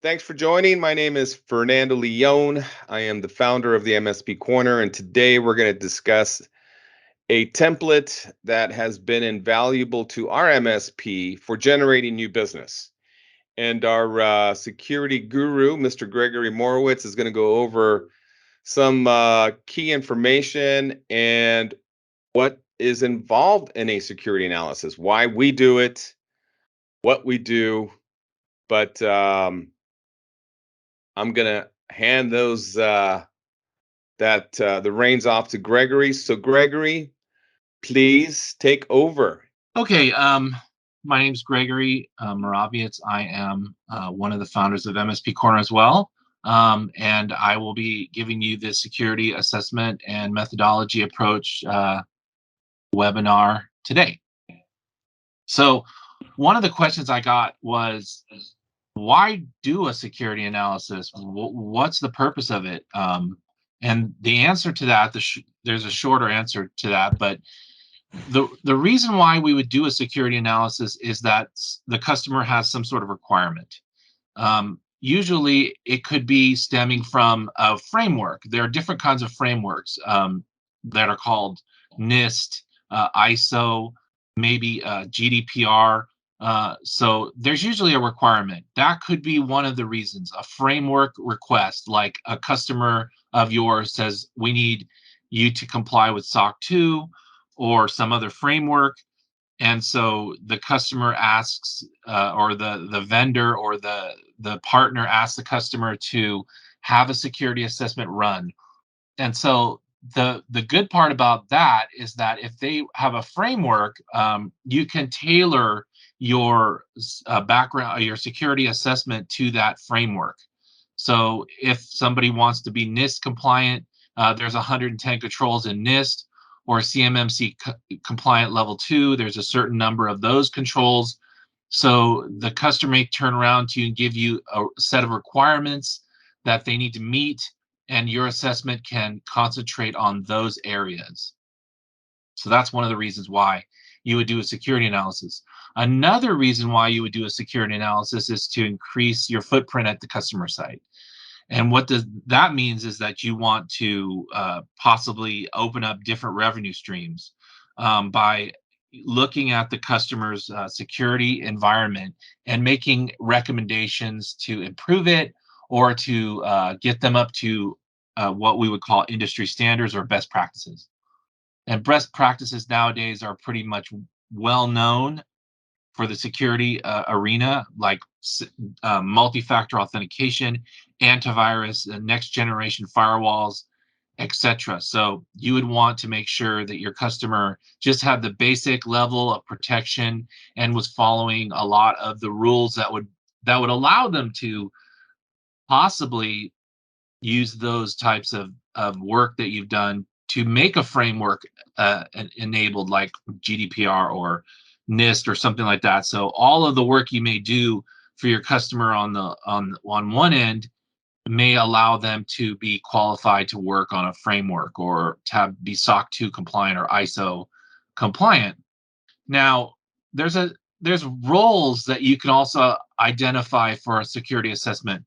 Thanks for joining. My name is Fernando Leon. I am the founder of the MSP Corner, and today we're going to discuss a template that has been invaluable to our MSP for generating new business. And our security guru, Mr. Gregory Morowitz, is going to go over some key information and what is involved in a security analysis, why we do it, what we do. But I'm gonna hand those the reins off to Gregory. So Gregory, please take over. Okay, my name's Gregory Moraviec. I am one of the founders of MSP Corner as well. And I will be giving you the security assessment and methodology approach webinar today. So, one of the questions I got was, why do a security analysis? What's the purpose of it? And the answer to that, there's a shorter answer to that, but the reason why we would do a security analysis is that the customer has some sort of requirement. Usually, it could be stemming from a framework. There are different kinds of frameworks that are called NIST, ISO, maybe GDPR. So there's usually a requirement. That could be one of the reasons. A framework request, like a customer of yours says, we need you to comply with SOC 2 or some other framework. And so the customer asks, or the vendor or the partner asks the customer to have a security assessment run. And so the good part about that is that if they have a framework, you can tailor your background, your security assessment to that framework. So if somebody wants to be NIST compliant, there's 110 controls in NIST, or CMMC compliant level 2. There's a certain number of those controls. So the customer may turn around to you and give you a set of requirements that they need to meet, and your assessment can concentrate on those areas. So that's one of the reasons why you would do a security analysis. Another reason why you would do a security analysis is to increase your footprint at the customer site. And what that means is that you want to possibly open up different revenue streams by looking at the customer's security environment and making recommendations to improve it, or to get them up to what we would call industry standards or best practices. And best practices nowadays are pretty much well known for the security arena, like multi-factor authentication, antivirus, next generation firewalls, etc. So you would want to make sure that your customer just had the basic level of protection and was following a lot of the rules that would allow them to possibly use those types of work that you've done to make a framework enabled, like GDPR or NIST or something like that. So all of the work you may do for your customer on one end may allow them to be qualified to work on a framework, or to be SOC 2 compliant or ISO compliant. Now, there's roles that you can also identify for a security assessment.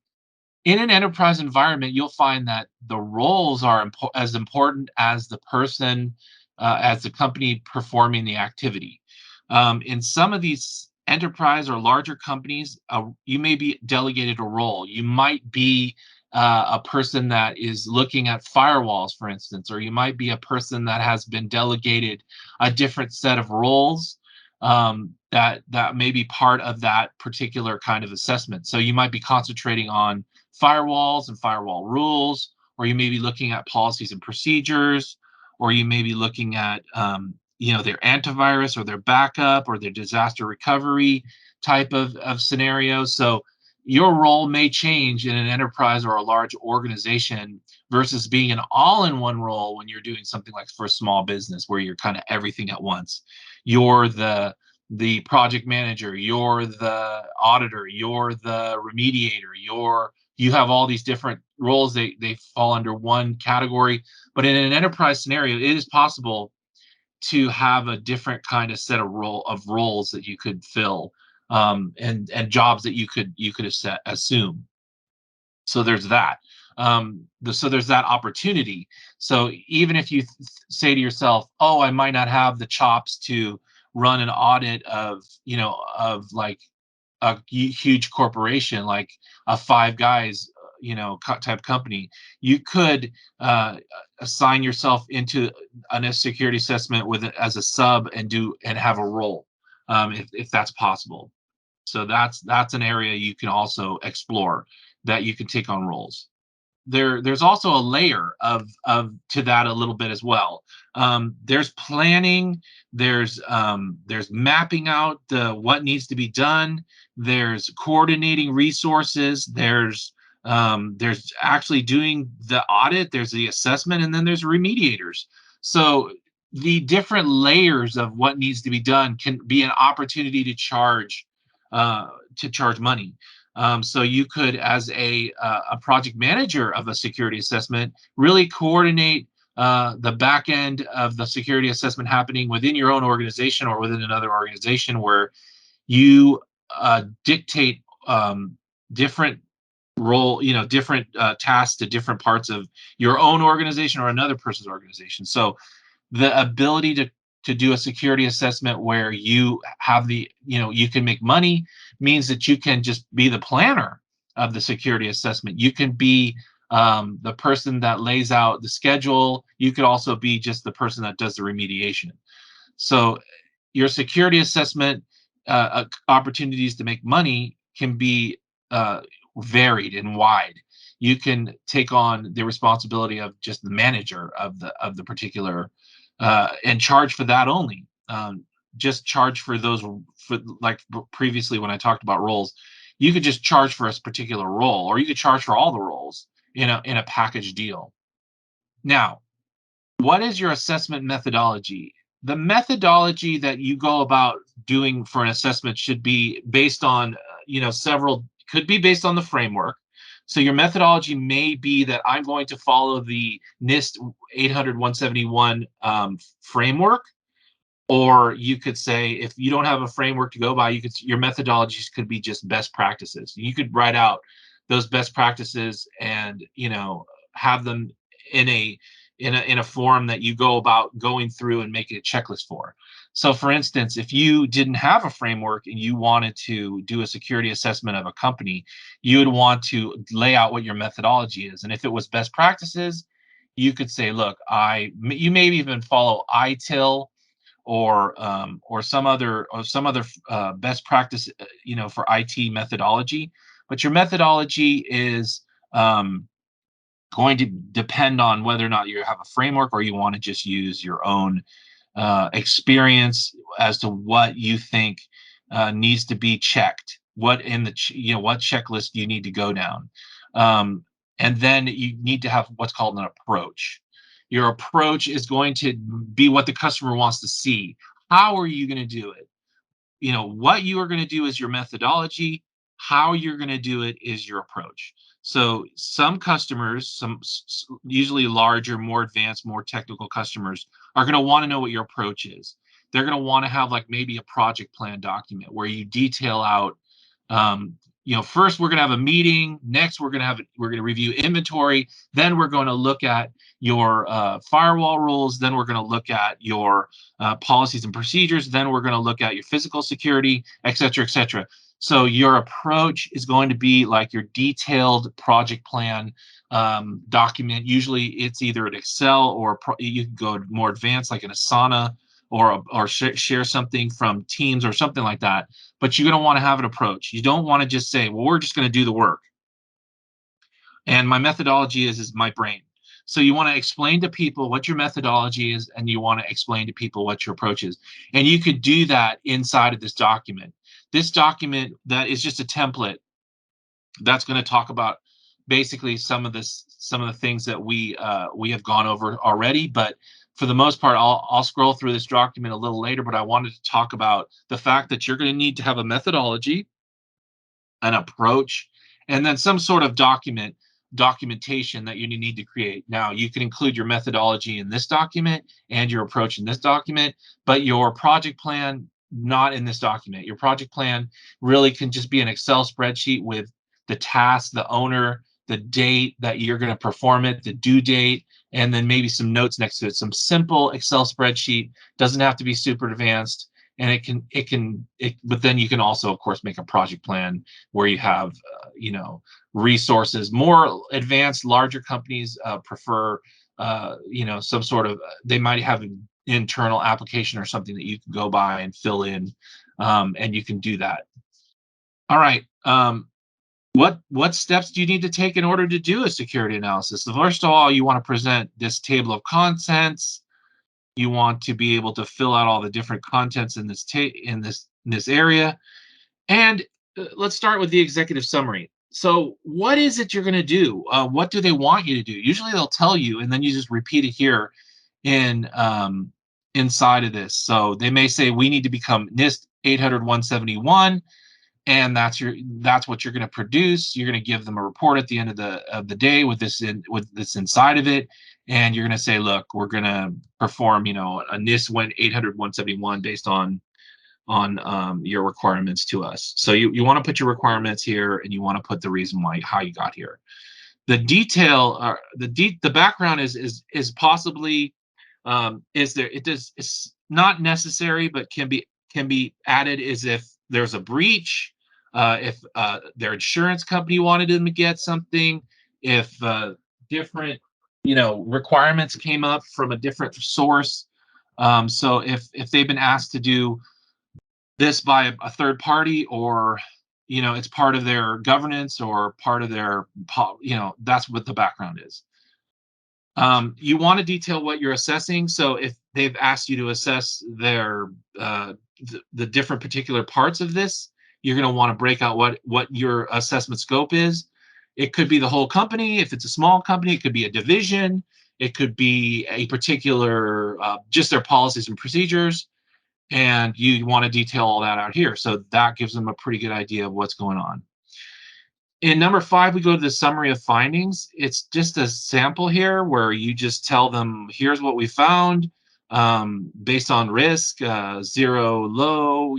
In an enterprise environment, you'll find that the roles are as important as the person, as the company performing the activity. In some of these enterprise or larger companies, you may be delegated a role. You might be a person that is looking at firewalls, for instance, or you might be a person that has been delegated a different set of roles that may be part of that particular kind of assessment. So you might be concentrating on firewalls and firewall rules, or you may be looking at policies and procedures, or you may be looking at their antivirus or their backup or their disaster recovery type of scenarios. So your role may change in an enterprise or a large organization versus being an all-in-one role when you're doing something like for a small business, where you're kind of everything at once. You're the project manager, you're the auditor, you're the remediator, you have all these different roles. They fall under one category. But in an enterprise scenario, it is possible to have a different kind of set of roles that you could fill, and jobs that you could assume. So there's that. So there's that opportunity. So even if you say to yourself, "Oh, I might not have the chops to run an audit of, of like a huge corporation like a Five Guys, type company," you could assign yourself into a security assessment with it as a sub and have a role, if that's possible. So that's an area you can also explore, that you can take on roles. There's also a layer of to that a little bit as well. There's planning, there's mapping out the what needs to be done, there's coordinating resources, there's actually doing the audit, there's the assessment, and then there's remediators. So the different layers of what needs to be done can be an opportunity to charge money. So you could, as a project manager of a security assessment, really coordinate the back end of the security assessment happening within your own organization or within another organization, where you dictate different different tasks to different parts of your own organization or another person's organization. So the ability to do a security assessment where you have you can make money means that you can just be the planner of the security assessment. You can be the person that lays out the schedule. You could also be just the person that does the remediation. So your security assessment opportunities to make money can be uh, varied and wide. You can take on the responsibility of just the manager of the particular and charge for that only. Just charge for those, for like previously when I talked about roles, you could just charge for a particular role, or you could charge for all the roles in a package deal. Now, what is your assessment methodology? The methodology that you go about doing for an assessment should be based on, several, could be based on the framework. So your methodology may be that I'm going to follow the NIST 800-171 framework, or you could say, if you don't have a framework to go by, your methodologies could be just best practices. You could write out those best practices and have them in a form that you go about going through and making a checklist for. So for instance, if you didn't have a framework and you wanted to do a security assessment of a company, you would want to lay out what your methodology is. And if it was best practices, you could say, look, you maybe even follow ITIL, or some other best practice, for IT methodology. But your methodology is going to depend on whether or not you have a framework, or you want to just use your own experience as to what you think needs to be checked. What in the what checklist you need to go down, um, and then you need to have what's called an approach. Your approach is going to be what the customer wants to see. How are you going to do it? What you are going to do is your methodology. How you're going to do it is your approach. So some customers, usually larger, more advanced, more technical customers, are going to want to know what your approach is. They're going to want to have like maybe a project plan document where you detail out, first we're going to have a meeting, next we're going to review inventory, then we're going to look at your firewall rules, then we're going to look at your policies and procedures, then we're going to look at your physical security, et cetera, et cetera. So your approach is going to be like your detailed project plan document. Usually it's either an Excel, or you can go more advanced like an Asana, or share something from Teams or something like that. But you're going to want to have an approach. You don't want to just say, well, we're just going to do the work. And my methodology is my brain. So you want to explain to people what your methodology is, and you want to explain to people what your approach is. And you could do that inside of this document. This document that is just a template that's going to talk about basically some of the things that we have gone over already. But for the most part, I'll scroll through this document a little later. But I wanted to talk about the fact that you're going to need to have a methodology, an approach, and then some sort of documentation that you need to create. Now, you can include your methodology in this document and your approach in this document, but your project plan not in this document. Your project plan really can just be an Excel spreadsheet with the task, the owner, the date that you're going to perform it, the due date, and then maybe some notes next to it. Some simple Excel spreadsheet, doesn't have to be super advanced, and but then you can also, of course, make a project plan where you have resources. More advanced, larger companies prefer some sort of, they might have an internal application or something that you can go by and fill in, and you can do that. All right. What steps do you need to take in order to do a security analysis? So first of all, you want to present this table of contents. You want to be able to fill out all the different contents in this area. And let's start with the executive summary. So what is it you're going to do? What do they want you to do? Usually they'll tell you, and then you just repeat it here in inside of this. So they may say we need to become NIST 800-171, and that's what you're going to produce. You're going to give them a report at the end of the day with this inside of it, and you're going to say, look, we're going to perform a NIST 800-171 based on your requirements to us. So you want to put your requirements here, and you want to put the reason why, how you got here. The detail, the background is possibly it's not necessary, but can be added, is if there's a breach, if their insurance company wanted them to get something, if different requirements came up from a different source. So if they've been asked to do this by a third party, or it's part of their governance or part of their that's what the background is. You want to detail what you're assessing. So if they've asked you to assess the different particular parts of this, you're going to want to break out what your assessment scope is. It could be the whole company. If it's a small company, it could be a division. It could be a particular just their policies and procedures. And you want to detail all that out here. So that gives them a pretty good idea of what's going on. In number 5, we go to the summary of findings. It's just a sample here where you just tell them, here's what we found based on risk, 0, low,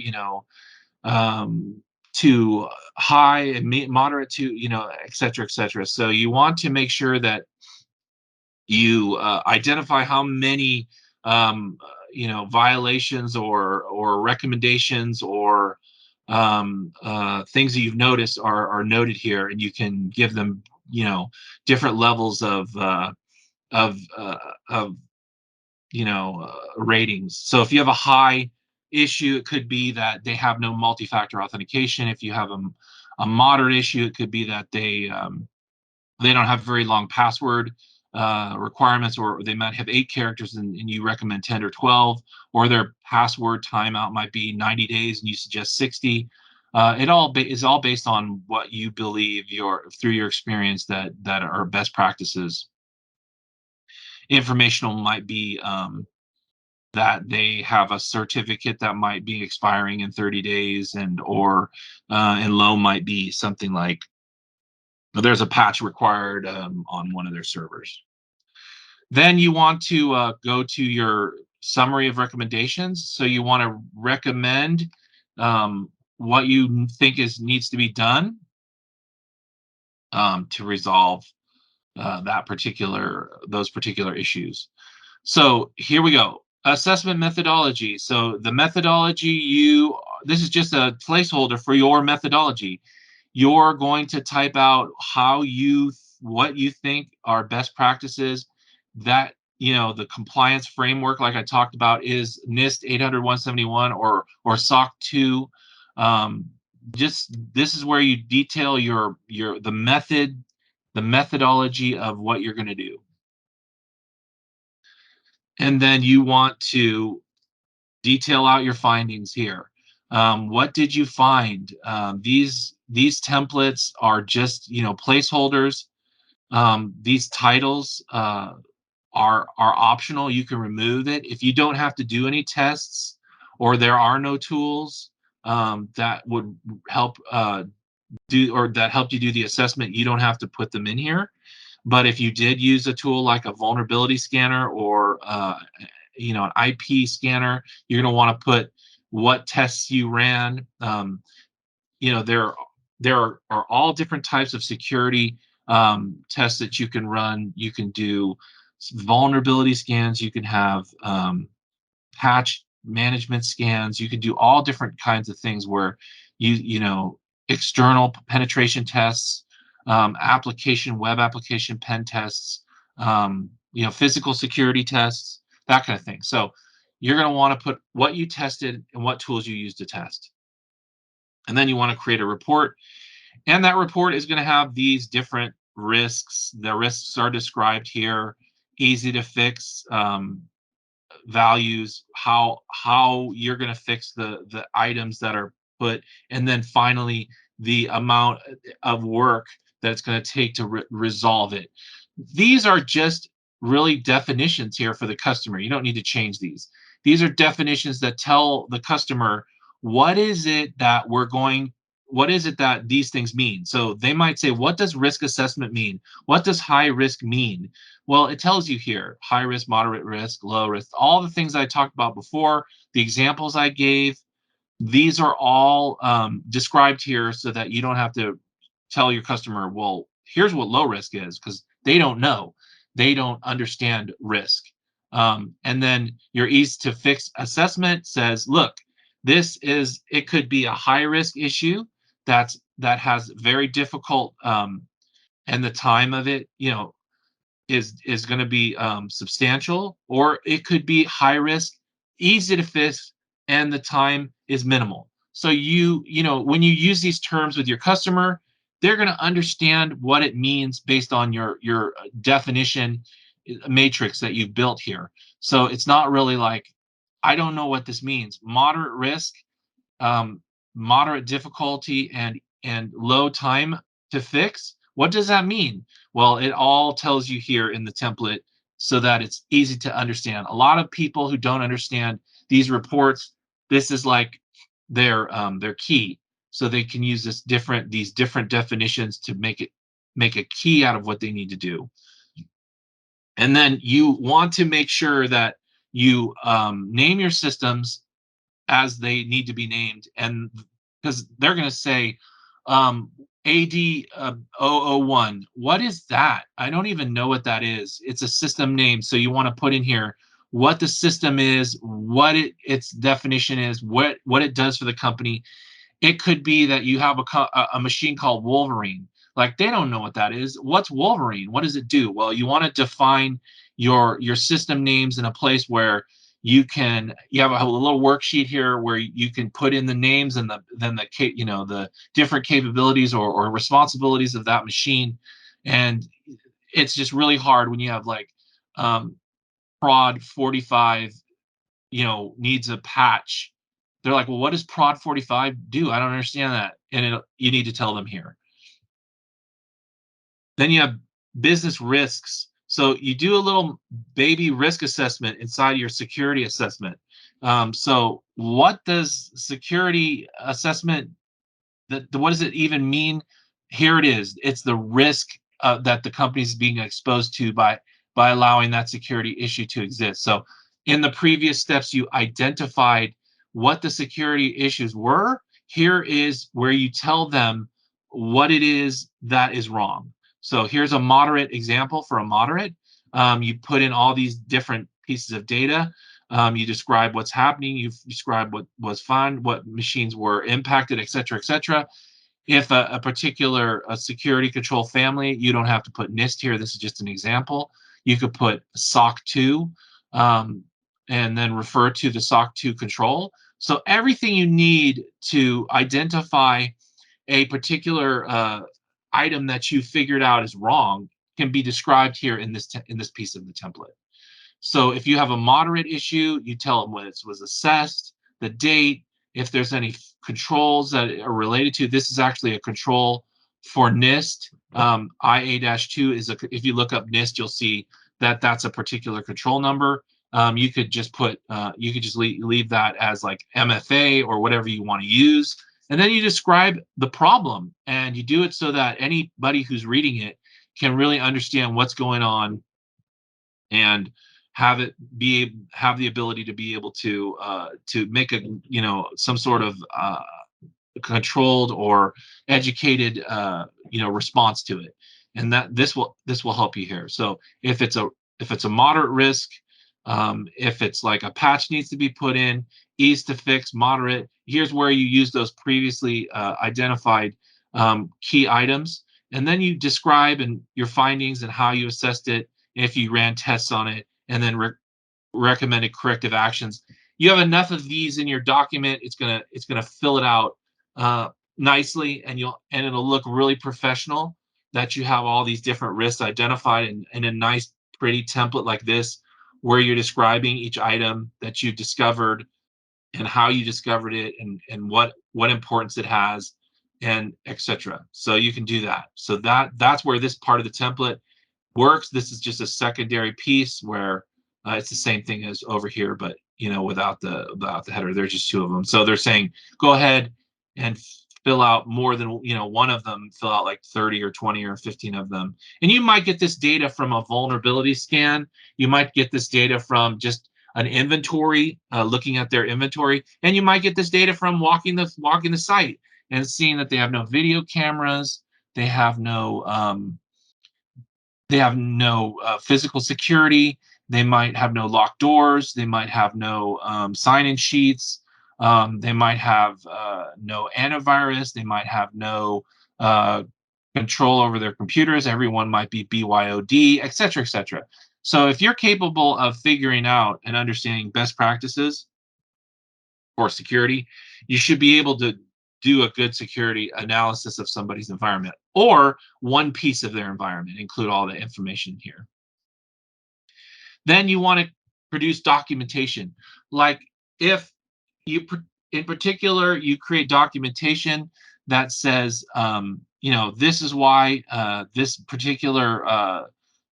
to high, and moderate to, et cetera, et cetera. So you want to make sure that you identify how many violations or recommendations or things that you've noticed are noted here, and you can give them different levels of of uh, of ratings. So if you have a high issue, it could be that they have no multi-factor authentication. If you have a moderate issue, it could be that they don't have very long password requirements, or they might have 8 characters and you recommend 10 or 12, or their password timeout might be 90 days and you suggest 60. It all is all based on what you believe through your experience that are best practices. Informational might be that they have a certificate that might be expiring in 30 days, and low might be something like there's a patch required on one of their servers. Then you want to go to your summary of recommendations. So you want to recommend what you think needs to be done to resolve those particular issues. So here we go. Assessment methodology. So the methodology, this is just a placeholder for your methodology. You're going to type out what you think are best practices. That the compliance framework, like I talked about, is NIST 800-171 or SOC 2. Just this is where you detail the methodology of what you're going to do. And then you want to detail out your findings here. What did you find? These templates are just placeholders. These titles are optional. You can remove it if you don't have to do any tests, or there are no tools that would help that helped you do the assessment. You don't have to put them in here. But if you did use a tool like a vulnerability scanner or an IP scanner, you're going to want to put what tests you ran. There are all different types of security tests that you can run. You can do vulnerability scans. You can have patch management scans. You can do all different kinds of things where you know external penetration tests, web application pen tests, physical security tests, that kind of thing. So you're going to want to put what you tested and what tools you use to test. And then you want to create a report. And that report is going to have these different risks. The risks are described here, easy to fix, values, how you're going to fix the items that are put, and then finally the amount of work that it's going to take to resolve it. These are just really definitions here for the customer. You don't need to change these. These are definitions that tell the customer what is it that we're going what is it that these things mean. So they might say, what does risk assessment mean? What does high risk mean? Well, it tells you here, high risk, moderate risk, low risk, all the things I talked about before, the examples I gave, these are all described here so that you don't have to tell your customer, well, here's what low risk is, because they don't know. They don't understand risk. And then your ease to fix assessment says, look, it could be a high risk issue that has very difficult, and the time of it, is going to be substantial, or it could be high risk, easy to fix, and the time is minimal. So when you use these terms with your customer, they're going to understand what it means based on your definition matrix that you've built here. So it's not really like, I don't know what this means. Moderate risk, um, moderate difficulty, and low time to fix. What does that mean? Well, it all tells you here in the template so that it's easy to understand. A lot of people who don't understand these reports, this is like their key, so they can use these different definitions to make a key out of what they need to do. And then you want to make sure that you name your systems as they need to be named, and because they're going to say, AD 001, what is that? I don't even know what that is. It's a system name, so you want to put in here what the system is, what its definition is, what it does for the company. It could be that you have a machine called Wolverine. Like, they don't know what that is. What's Wolverine? What does it do? Well, you want to define your system names in a place where you have a little worksheet here where you can put in the names and the different capabilities or responsibilities of that machine. And it's just really hard when you have like, prod 45 needs a patch. They're like, well, what does prod 45 do? I don't understand that. And you need to tell them here. Then you have business risks. So you do a little baby risk assessment inside your security assessment. So what does security assessment, what does it even mean? Here it is. It's the risk that the company is being exposed to by allowing that security issue to exist. So in the previous steps, you identified what the security issues were. Here is where you tell them what it is that is wrong. So here's a moderate example for a moderate. You put in all these different pieces of data. You describe what's happening. You describe what was found, what machines were impacted, et cetera, et cetera. If a particular security control family, you don't have to put NIST here. This is just an example. You could put SOC 2, and then refer to the SOC 2 control. So everything you need to identify a particular item that you figured out is wrong can be described here in this piece of the template. So if you have a moderate issue, you tell them when it was assessed, the date, if there's any controls that are related to. This is actually a control for NIST. IA-2 is if you look up NIST, you'll see that that's a particular control number. You could just leave that as like MFA or whatever you want to use. And then you describe the problem, and you do it so that anybody who's reading it can really understand what's going on and have the ability to be able to make some sort of controlled or educated response to it. and that this will help you here. So if it's a moderate risk, if it's like a patch needs to be put in, ease to fix, moderate, here's where you use those previously identified key items, and then you describe and your findings and how you assessed it, if you ran tests on it, and then recommended corrective actions. You have enough of these in your document, it's gonna fill it out uh, nicely, and it'll look really professional that you have all these different risks identified in a nice, pretty template like this, where you're describing each item that you discovered and how you discovered it, and what importance it has, and etc. So you can do that. So that's where this part of the template works. This is just a secondary piece where it's the same thing as over here, but without the header. There's just two of them. So they're saying go ahead and fill out more than one of them. Fill out like 30 or 20 or 15 of them, and you might get this data from a vulnerability scan. You might get this data from just an inventory, looking at their inventory, and you might get this data from walking the site and seeing that they have no video cameras, they have no physical security. They might have no locked doors. They might have no sign-in sheets. They might have no antivirus. They might have no uh, control over their computers. Everyone might be BYOD, et cetera, et cetera. So if you're capable of figuring out and understanding best practices for security, you should be able to do a good security analysis of somebody's environment, or one piece of their environment, include all the information here. Then you want to produce documentation. Like if you, in particular, you create documentation that says, this is why this particular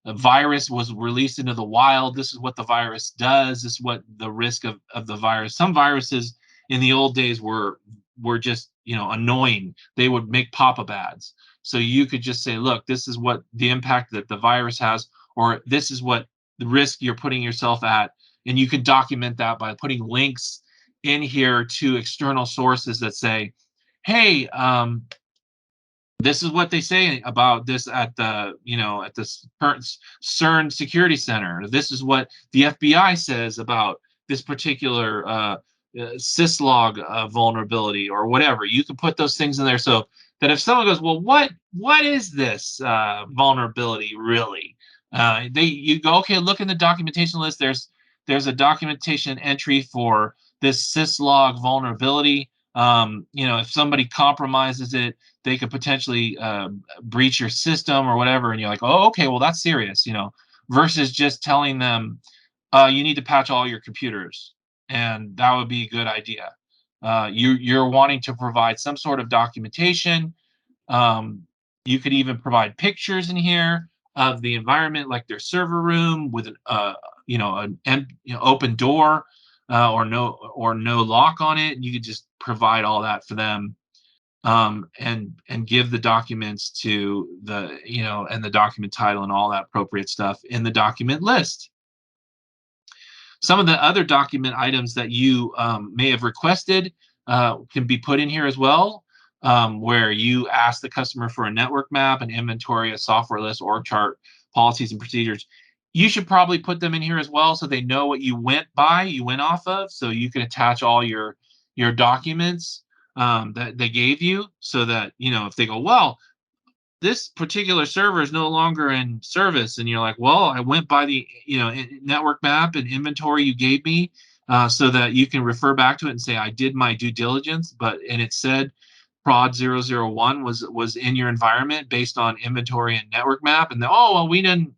virus was released into the wild. This is what the virus does. This is what the risk of the virus. Some viruses in the old days were just annoying. They would make pop-up ads. So you could just say, look, this is what the impact that the virus has, or this is what the risk you're putting yourself at, and you can document that by putting links in here to external sources that say, hey, this is what they say about this at the current CERN Security Center. This is what the FBI says about this particular syslog vulnerability, or whatever. You can put those things in there so that if someone goes, well, what is this vulnerability really? You go, okay, look in the documentation list. There's a documentation entry for this syslog vulnerability. If somebody compromises it, they could potentially breach your system or whatever, and you're like, oh, okay, well, that's serious, versus just telling them you need to patch all your computers, and that would be a good idea. You're wanting to provide some sort of documentation. um, you could even provide pictures in here of the environment, like their server room with an open door, or no lock on it. You could just provide all that for them, and give the documents to and the document title and all that appropriate stuff in the document list. Some of the other document items that you may have requested can be put in here as well, where you ask the customer for a network map, an inventory, a software list, org chart, policies and procedures. You should probably put them in here as well, so they know what you went off of, so you can attach all your documents that they gave you, so that if they go, well, this particular server is no longer in service, and you're like, well, I went by the network map and inventory you gave me, so that you can refer back to it and say, I did my due diligence, and it said prod 001 was in your environment based on inventory and network map, and oh, well, we didn't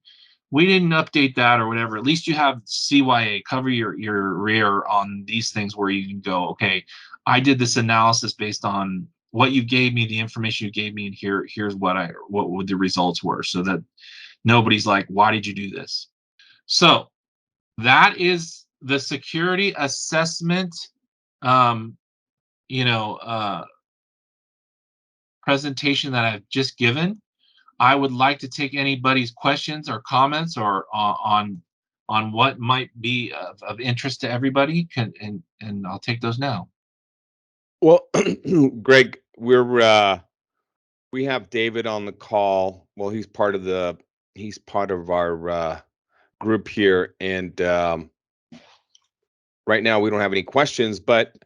update that or whatever. At least you have CYA, cover your rear on these things, where you can go, okay, I did this analysis based on what you gave me, the information you gave me, and here's what the results were, so that nobody's like, why did you do this? So that is the security assessment um, you know uh, presentation that I've just given. I would like to take anybody's questions or comments, or on what might be of interest to everybody. And I'll take those now. Well, Greg, we're We have David on the call. Well, he's part of our group here, and right now we don't have any questions, but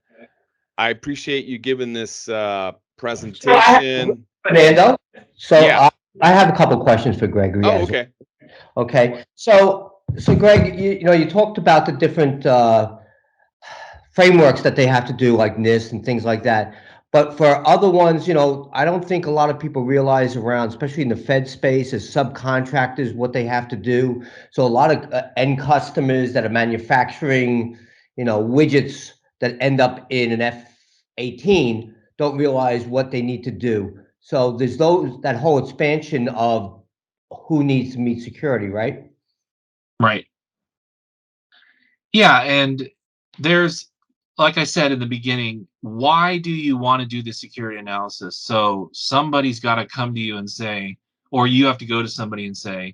I appreciate you giving this So I have, presentation. Fernando. So Yeah. I have a couple questions for Gregory Oh, as well. okay. Okay. So Greg, you talked about the different frameworks that they have to do, like NIST and things like that. But for other ones, I don't think a lot of people realize around, especially in the Fed space, as subcontractors, what they have to do. So a lot of end customers that are manufacturing, widgets that end up in an F-18 don't realize what they need to do. So there's that whole expansion of who needs to meet security, right? Right. Yeah, and there's, like I said in the beginning, why do you want to do the security analysis? So somebody's got to come to you and say, or you have to go to somebody and say,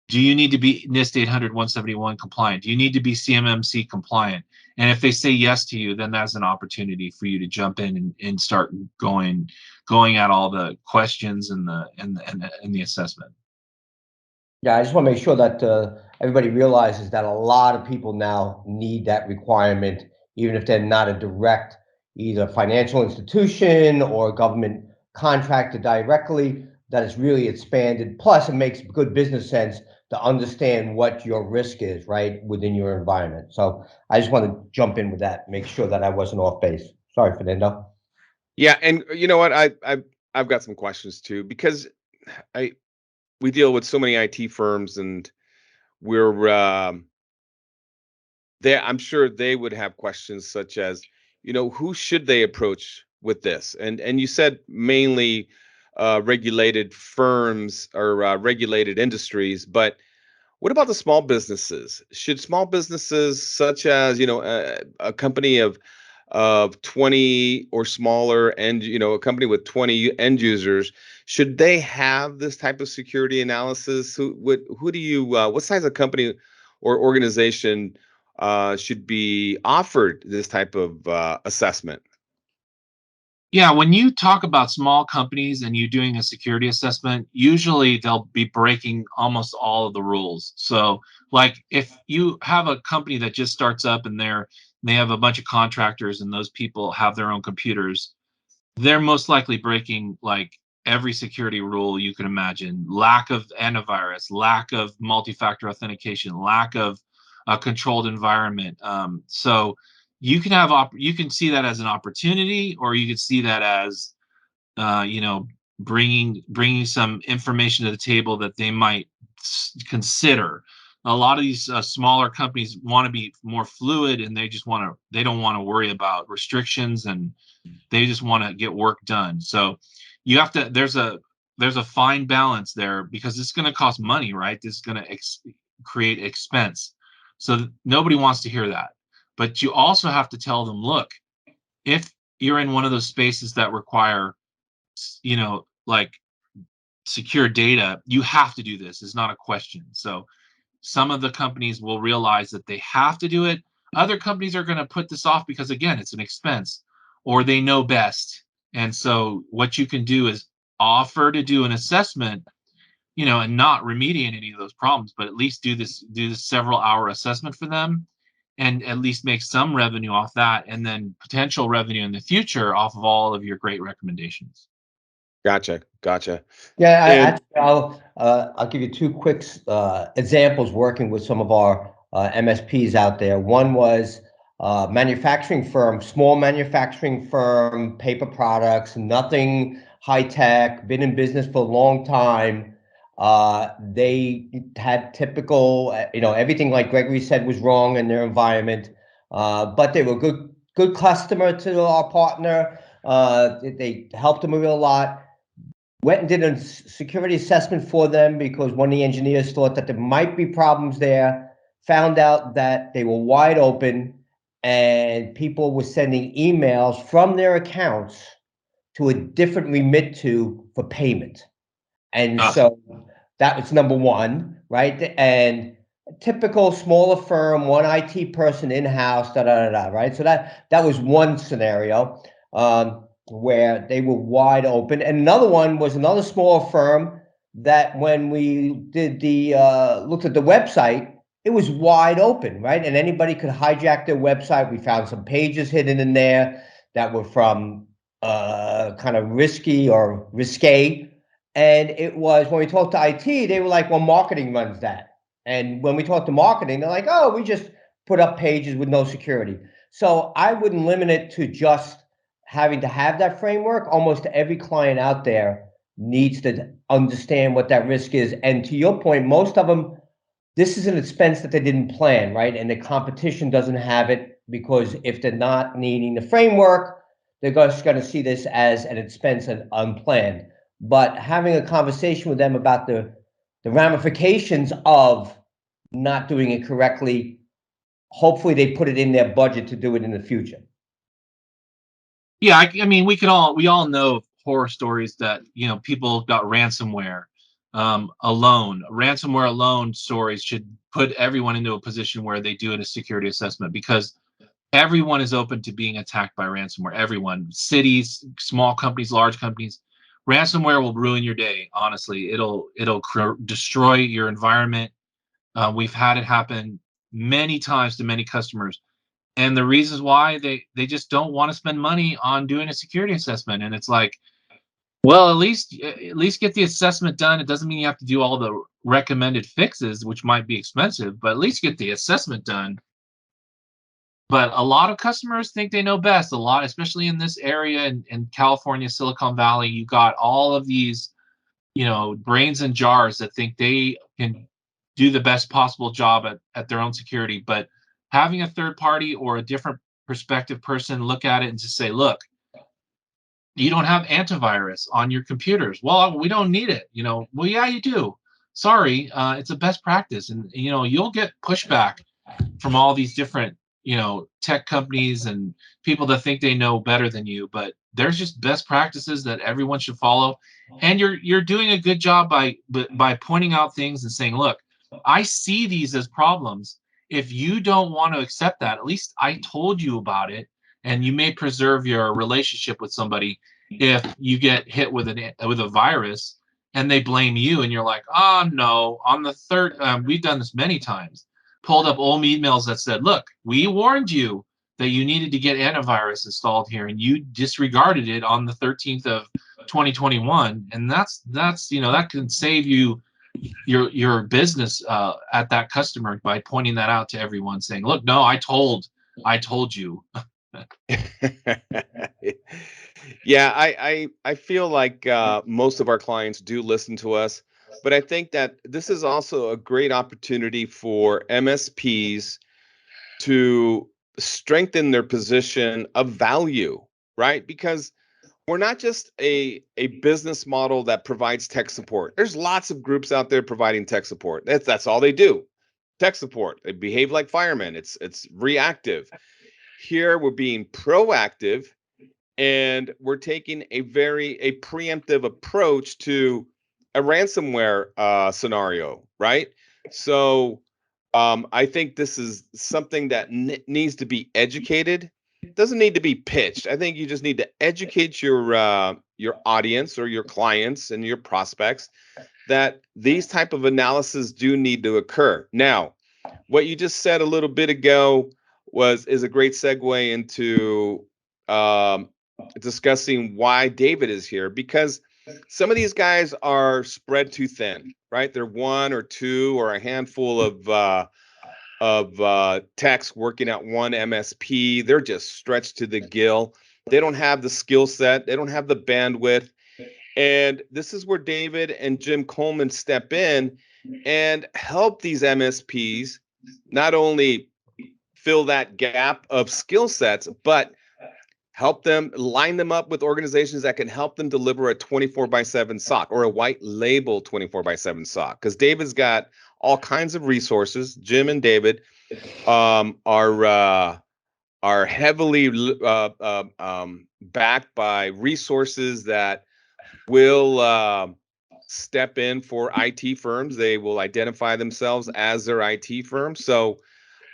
do you need to be NIST 800-171 compliant? Do you need to be CMMC compliant? And if they say yes to you, then that's an opportunity for you to jump in and start going at all the questions and the assessment. Yeah, I just want to make sure that everybody realizes that a lot of people now need that requirement, even if they're not a direct either financial institution or government contractor directly, that it's really expanded. Plus, it makes good business sense to understand what your risk is, right, within your environment. So I just want to jump in with that, make sure that I wasn't off base. Sorry, Fernando. Yeah, and you know what? I've got some questions too because I we deal with so many IT firms, and we're I'm sure they would have questions such as, who should they approach with this? And you said mainly regulated firms or regulated industries, but what about the small businesses? Should small businesses such as, a company of 20 or smaller, and a company with 20 end users, should they have this type of security analysis? Who do you what size of company or organization should be offered this type of assessment? Yeah, when you talk about small companies and you're doing a security assessment, usually they'll be breaking almost all of the rules. So, like if you have a company that just starts up and they have a bunch of contractors and those people have their own computers, they're most likely breaking like every security rule you can imagine. Lack of antivirus, lack of multi-factor authentication, lack of a controlled environment. So you can you can see that as an opportunity, or you could see that as you know bringing some information to the table that they might consider. A lot of these smaller companies want to be more fluid, and they don't want to worry about restrictions, and they just want to get work done. So you have to there's a fine balance there, because it's going to cost money, right? This is going to create expense. So nobody wants to hear that. But you also have to tell them, look, if you're in one of those spaces that require, like secure data, you have to do this. It's not a question. So some of the companies will realize that they have to do it. Other companies are going to put this off because, again, it's an expense, or they know best. And so what you can do is offer to do an assessment, and not remediate any of those problems, but at least do this several hour assessment for them, and at least make some revenue off that, and then potential revenue in the future off of all of your great recommendations. Gotcha, gotcha. Yeah, And I'll give you two quick examples working with some of our MSPs out there. One was manufacturing firm, small manufacturing firm, paper products, nothing high tech, been in business for a long time. They had typical, everything like Gregory said was wrong in their environment, but they were good customer to our partner. They helped them a real lot. Went and did a security assessment for them because one of the engineers thought that there might be problems there. Found out that they were wide open and people were sending emails from their accounts to a different remit to for payment. And Ah, so that was number one, right? And a typical smaller firm, one IT person in house, right? So that was one scenario. where they were wide open. And another one was another small firm that when we did the looked at the website, it was wide open, right? And anybody could hijack their website. We found some pages hidden in there that were from kind of risky or risque. And it was when we talked to IT, they were like, well, marketing runs that. And when we talked to marketing, they're like, oh, we just put up pages with no security. So I wouldn't limit it to just having to have that framework. Almost every client out there needs to understand what that risk is. And to your point, most of them, this is an expense that they didn't plan, right? And the competition doesn't have it, because if they're not needing the framework, they're just going to see this as an expense and unplanned. But having a conversation with them about the ramifications of not doing it correctly, hopefully they put it in their budget to do it in the future. Yeah, I mean, we all know horror stories that, you know, people got ransomware alone. Ransomware alone stories should put everyone into a position where they do a security assessment, because everyone is open to being attacked by ransomware. Everyone, cities, small companies, large companies. Ransomware will ruin your day. Honestly, it'll destroy your environment. We've had it happen many times to many customers, and the reasons why they just don't want to spend money on doing a security assessment. And it's like, well, at least get the assessment done. It doesn't mean you have to do all the recommended fixes, which might be expensive, but at least get the assessment done. But a lot of customers think they know best. A lot, especially in this area in California, Silicon Valley, you got all of these, you know, brains in jars that think they can do the best possible job at their own security. But having a third party or a different perspective person look at it and just say, look, you don't have antivirus on your computers. Well, we don't need it. You know, well, yeah, you do. Sorry, it's a best practice. And, you know, you'll get pushback from all these different, you know, tech companies and people that think they know better than you. But there's just best practices that everyone should follow. And you're doing a good job by pointing out things and saying, look, I see these as problems. If you don't want to accept that, at least I told you about it, and you may preserve your relationship with somebody if you get hit with a virus and they blame you, and you're like, oh no, on the third, we've done this many times, pulled up old emails that said, look, we warned you that you needed to get antivirus installed here, and you disregarded it on the 13th of 2021. And that's you know, that can save you your business at that customer by pointing that out to everyone, saying, look, no, I told you. Yeah, I feel like most of our clients do listen to us, but I think that this is also a great opportunity for MSPs to strengthen their position of value, right? Because we're not just a business model that provides tech support. There's lots of groups out there providing tech support. That's all they do. Tech support. They behave like firemen. It's reactive. Here we're being proactive, and we're taking a preemptive approach to a ransomware scenario, right? So I think this is something that needs to be educated. Doesn't need to be pitched. I think you just need to educate your audience or your clients and your prospects that these type of analysis do need to occur. Now, what you just said a little bit ago is a great segue into um, discussing why David is here, because some of these guys are spread too thin, right? They're one or two or a handful of techs working at one MSP. They're just stretched to the gill. They don't have the skill set. They don't have the bandwidth. And this is where David and Jim Coleman step in and help these MSPs not only fill that gap of skill sets, but help them line them up with organizations that can help them deliver a 24/7 SOC or a white label 24/7 SOC. Because David's got all kinds of resources. Jim and David are heavily backed by resources that will step in for IT firms. They will identify themselves as their IT firm. So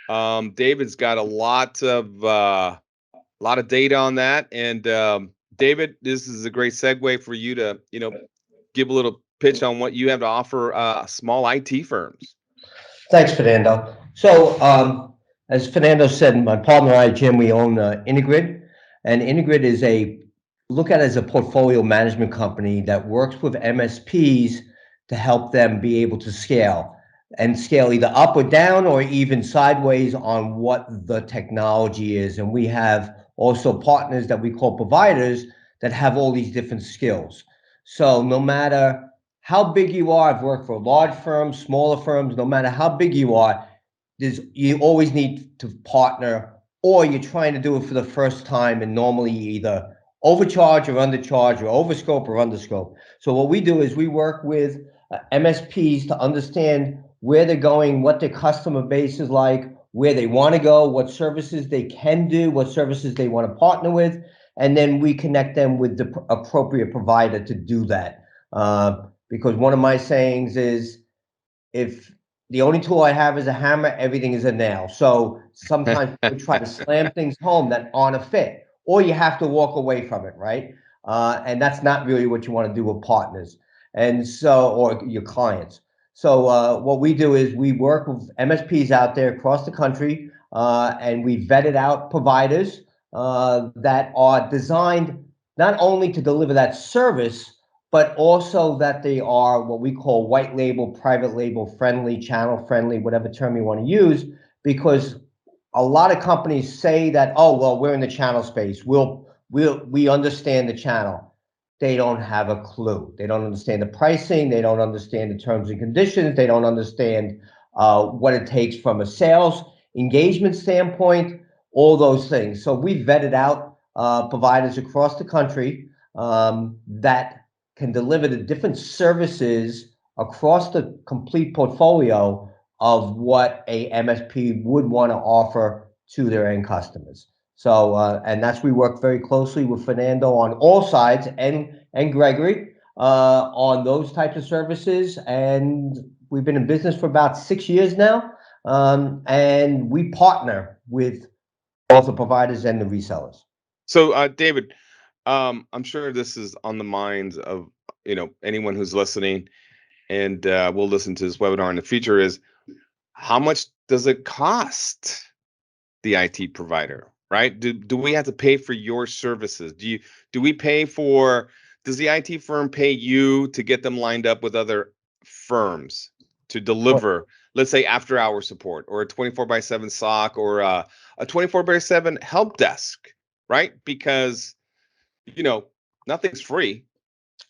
David's got a lot of data on that, and David, this is a great segue for you to, give a little pitch on what you have to offer small IT firms. Thanks, Fernando. So, as Fernando said, my partner and I, Jim, we own Integrid, and Integrid is look at it as a portfolio management company that works with MSPs to help them be able to scale and scale either up or down or even sideways on what the technology is. And we have also partners that we call providers that have all these different skills. So no matter how big you are, I've worked for large firms, smaller firms, no matter how big you are, you always need to partner, or you're trying to do it for the first time, and normally you either overcharge or undercharge or overscope or underscope. So what we do is we work with MSPs to understand where they're going, what their customer base is like, where they want to go, what services they can do, what services they want to partner with, and then we connect them with the appropriate provider to do that. Because one of my sayings is, if the only tool I have is a hammer, everything is a nail. So sometimes we try to slam things home that aren't a fit, or you have to walk away from it, right? And that's not really what you want to do with partners, and so, or your clients. So what we do is we work with MSPs out there across the country, and we vetted out providers that are designed not only to deliver that service, but also that they are what we call white label, private label friendly, channel friendly, whatever term you want to use, because a lot of companies say that, oh, well, we're in the channel space. We understand the channel. They don't have a clue. They don't understand the pricing. They don't understand the terms and conditions. They don't understand what it takes from a sales engagement standpoint, all those things. So we vetted out providers across the country that can deliver the different services across the complete portfolio of what a MSP would want to offer to their end customers. So, and that's, we work very closely with Fernando on all sides, and Gregory on those types of services. And we've been in business for about 6 years now, and we partner with both the providers and the resellers. So, David, I'm sure this is on the minds of anyone who's listening, and will listen to this webinar in the future. Is how much does it cost the IT provider, right? Do we have to pay for your services? Do we pay for? Does the IT firm pay you to get them lined up with other firms to deliver, let's say, after hour support, or a 24/7 SOC, or a 24/7 help desk, right? Because you know nothing's free.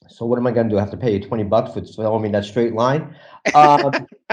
So what am I going to do? I have to pay you $20 for throwing me that straight line?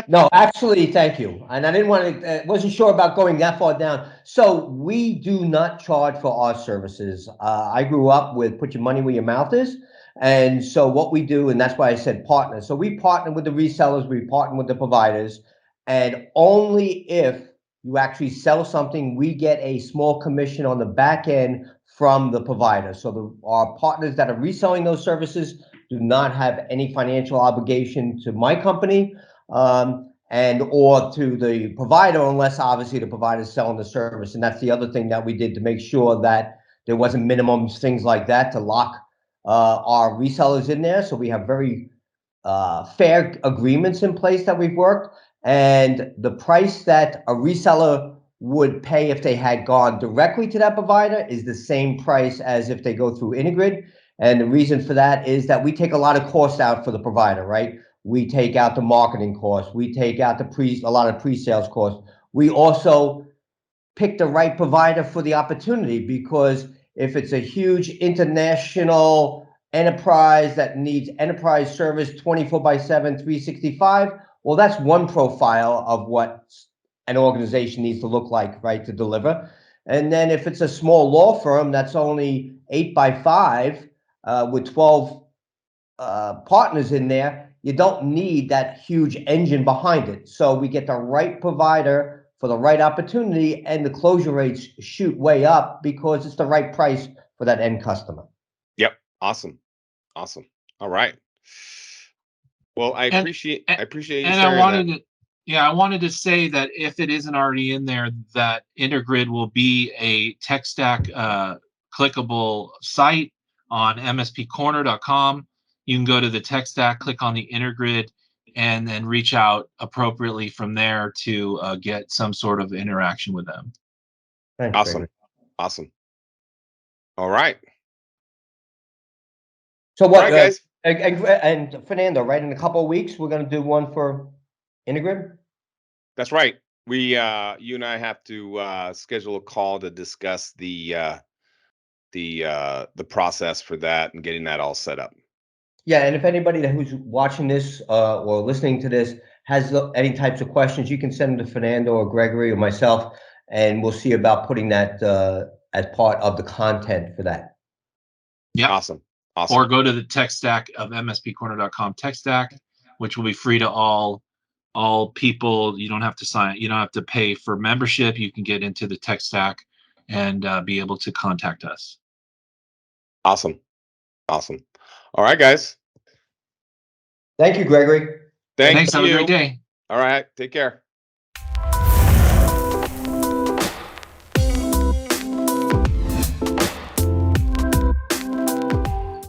No, actually, thank you. And I didn't want to, wasn't sure about going that far down. So we do not charge for our services. I grew up with put your money where your mouth is. And so what we do, and that's why I said partner. So we partner with the resellers, we partner with the providers, and only if you actually sell something, we get a small commission on the back end from the provider. So our partners that are reselling those services do not have any financial obligation to my company, and or to the provider, unless obviously the provider is selling the service. And that's the other thing that we did to make sure that there wasn't minimums, things like that, to lock our resellers in there. So we have very fair agreements in place that we've worked, and the price that a reseller would pay if they had gone directly to that provider is the same price as if they go through Integrid. And the reason for that is that we take a lot of costs out for the provider, right? We take out the marketing costs, we take out a lot of pre-sales costs. We also pick the right provider for the opportunity, because if it's a huge international enterprise that needs enterprise service 24/7, 365, well, that's one profile of what an organization needs to look like, right, to deliver. And then if it's a small law firm that's only 8x5 with 12 partners in there, you don't need that huge engine behind it. So we get the right provider for the right opportunity, and the closure rates shoot way up because it's the right price for that end customer. Yep. Awesome. Awesome. All right. Well, I And appreciate and, I appreciate you and I sharing that. wanted to, yeah, I wanted to say that if it isn't already in there, that Intergrid will be a tech stack clickable site on mspcorner.com. You can go to the tech stack, click on the intergrid, and then reach out appropriately from there to get some sort of interaction with them. Thanks, Awesome. Gregory. Awesome. All right. So All what, right, guys. and Fernando, right, in a couple of weeks, we're going to do one for Integrid? That's right. We, you and I have to schedule a call to discuss the process for that and getting that all set up. Yeah, and if anybody who's watching this or listening to this has any types of questions, you can send them to Fernando or Gregory or myself, and we'll see about putting that as part of the content for that. Yeah. Awesome. Awesome. Or go to the tech stack of mspcorner.com tech stack, which will be free to all people. You don't have to sign. You don't have to pay for membership. You can get into the tech stack and be able to contact us. Awesome. Awesome. All right, guys. Thank you, Gregory. Thank Thanks. you. Have a great day. All right. Take care.